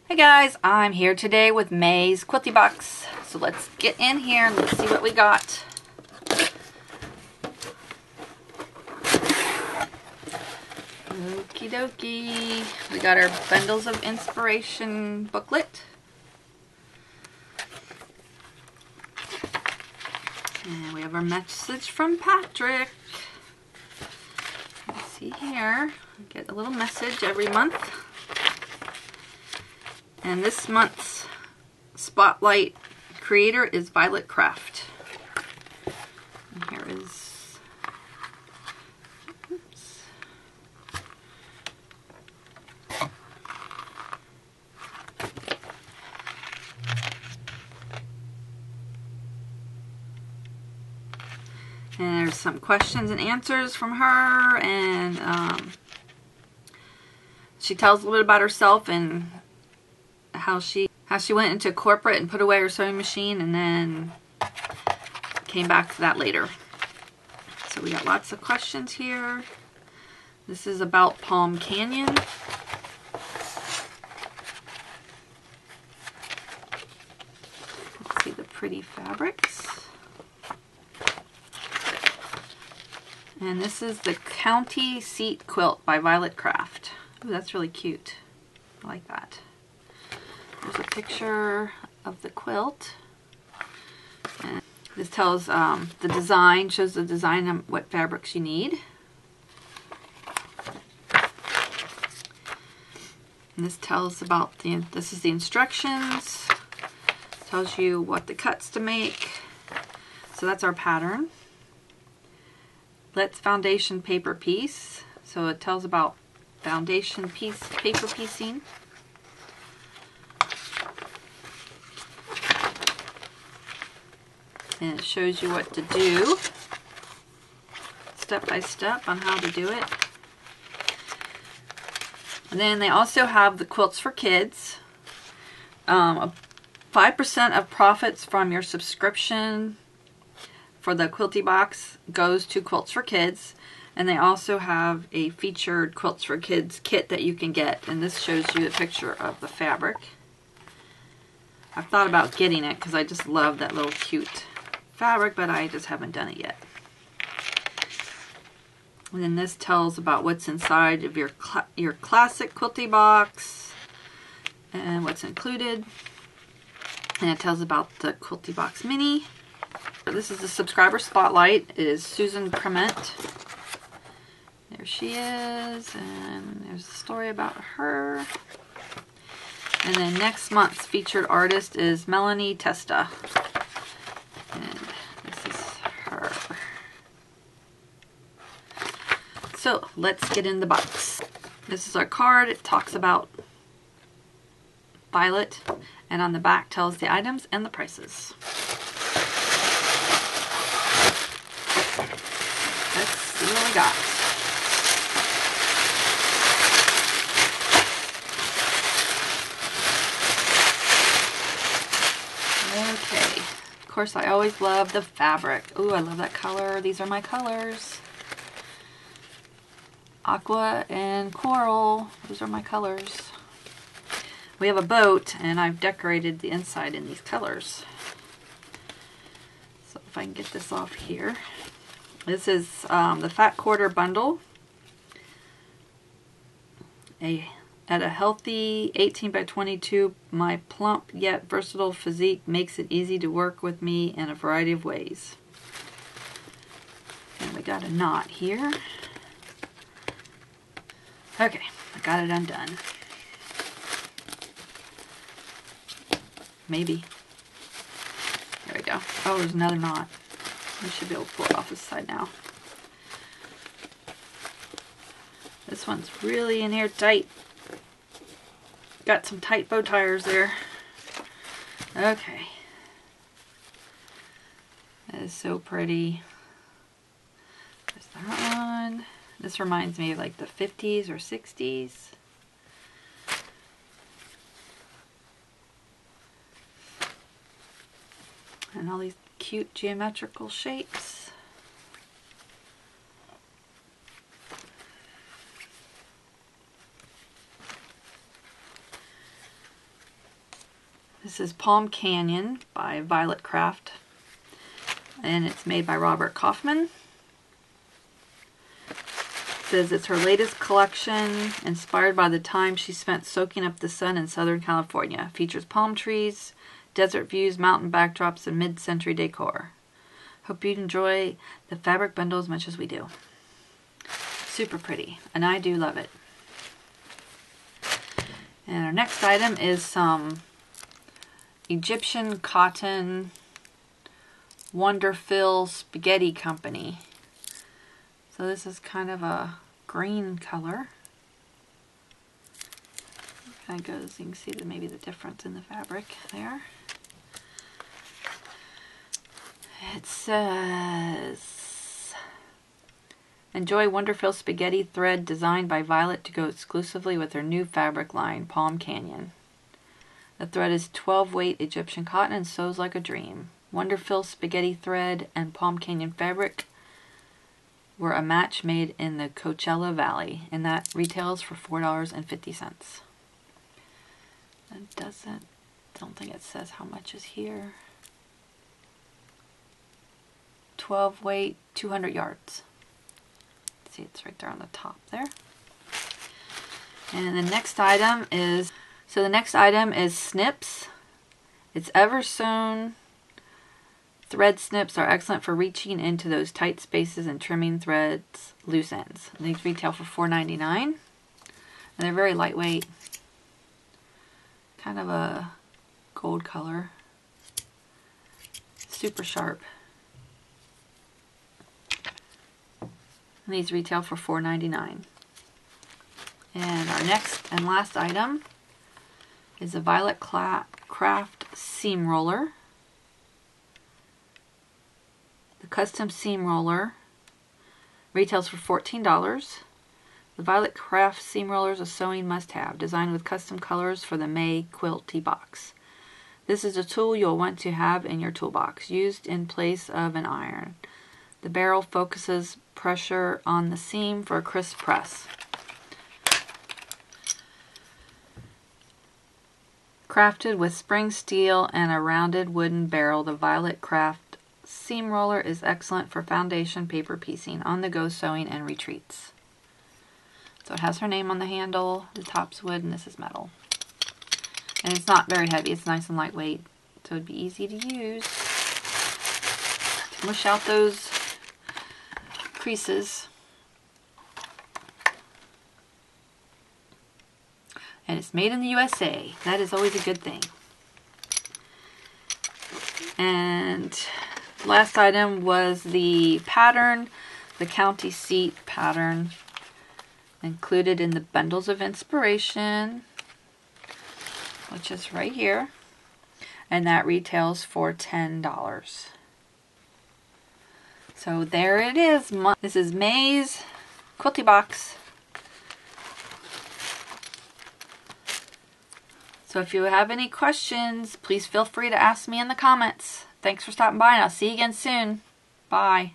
Hey guys, I'm here today with May's Quilty Box. So let's get in here and let's see what we got. Okie dokie. We got our Bundles of Inspiration booklet. And we have our message from Patrick. Let's see here. We get a little message every month. And this month's Spotlight creator is Violette Craft. And here is, oops. And there's some questions and answers from her, and she tells a little bit about herself and how she went into corporate and put away her sewing machine and then came back to that later. So we got lots of questions here. This is about Palm Canyon. Let's see the pretty fabrics. And this is the County Seat Quilt by Violette Craft. Ooh, that's really cute. I like that. There's a picture of the quilt. And this tells the design, shows the design of what fabrics you need. And this tells about this is the instructions. Tells you what the cuts to make. So that's our pattern. Let's foundation paper piece. So it tells about foundation paper piecing. And it shows you what to do, step by step on how to do it. And then they also have the quilts for kids. 5% of profits from your subscription for the Quilty Box goes to Quilts for Kids. And they also have a featured Quilts for Kids kit that you can get. And this shows you a picture of the fabric. I've thought about getting it because I just love that little cute fabric, but I just haven't done it yet. And then this tells about what's inside of your classic Quilty Box and what's included. And it tells about the Quilty Box Mini. This is the subscriber spotlight. It is Susan Crement. There she is, and there's a story about her. And then next month's featured artist is Melanie Testa. And this is her. So let's get in the box. This is our card. It talks about Violet, and on the back tells the items and the prices. Let's see what we got. Okay. Of course, I always love the fabric. Ooh, I love that color. These are my colors. Aqua and coral. Those are my colors. We have a boat, and I've decorated the inside in these colors. So if I can get this off here. This is the Fat Quarter Bundle. At a healthy 18 by 22, my plump yet versatile physique makes it easy to work with me in a variety of ways. And we got a knot here. Okay, I got it undone. Maybe. There we go. Oh, there's another knot. I should be able to pull it off this side now. This one's really in here tight. Got some tight bow ties there. Okay. That is so pretty. There's that one. This reminds me of like the 50s or 60s. And all these cute geometrical shapes. This is Palm Canyon by Violette Craft, and it's made by Robert Kaufman. It says it's her latest collection, inspired by the time she spent soaking up the sun in Southern California. Features palm trees, desert views, mountain backdrops, and mid-century decor. Hope you enjoy the fabric bundle as much as we do. Super pretty, and I do love it. And our next item is some Egyptian cotton Wonderfill Spaghetti Company. So this is kind of a green color. Kind of goes, you can see maybe the difference in the fabric there. It says, enjoy Wonderfill Spaghetti thread designed by Violette to go exclusively with her new fabric line, Palm Canyon. The thread is 12 weight Egyptian cotton and sews like a dream. Wonderfill Spaghetti thread and Palm Canyon fabric were a match made in the Coachella Valley, and that retails for $4.50. It doesn't, I don't think it says how much is here. 12 weight, 200 yards. See, it's right there on the top there. And the next item is, Snips. It's ever sewn thread snips are excellent for reaching into those tight spaces and trimming threads loose ends. These retail for $4.99, and they're very lightweight. Kind of a gold color. Super sharp. And these retail for $4.99. And our next and last item is a Violette Craft seam roller. The custom seam roller retails for $14. The Violette Craft seam roller is a sewing must-have, designed with custom colors for the May Quilty Box. This is a tool you'll want to have in your toolbox, used in place of an iron. The barrel focuses pressure on the seam for a crisp press. Crafted with spring steel and a rounded wooden barrel, the Violette Craft seam roller is excellent for foundation paper piecing, on-the-go sewing, and retreats. So it has her name on the handle, the top's wood, and this is metal. And it's not very heavy, it's nice and lightweight, so it'd be easy to use. Mush out those creases. And it's made in the USA. That is always a good thing. And last item was the pattern, the county seat pattern, included in the bundles of inspiration, which is right here, and that retails for $10. So there it is. This is May's Quilty Box. So if you have any questions, please feel free to ask me in the comments. Thanks for stopping by, and I'll see you again soon. Bye.